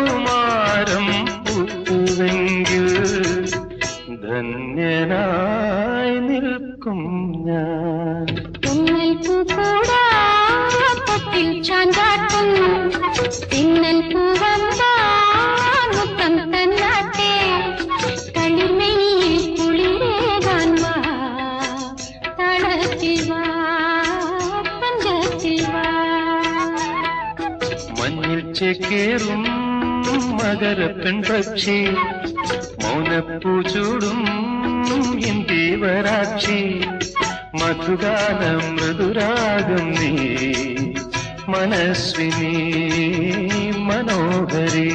കൗമാരം പൂത്തുവെങ്കിൽ ധന്യനായി നിൽക്കും ഞാൻ. തൊട്ടിൽ ചാഞ്ചാട്ടും തിന്നൽ പൂവമ്പുത്തം തന്നാട്ടെ കളിമയിൽ കുളിരേകാൻ വാ തളത്തിൽ വാ പഞ്ചത്തിൽ വാ. മഞ്ഞിൽ ചേക്കേറും മകര പെൺപക്ഷി മൗനപ്പൂ ചൂടും ഇന്ദീവരാക്ഷി മധുഗാനം മൃദുരാഗം നീ മനസ്വിനി മനോഹരി.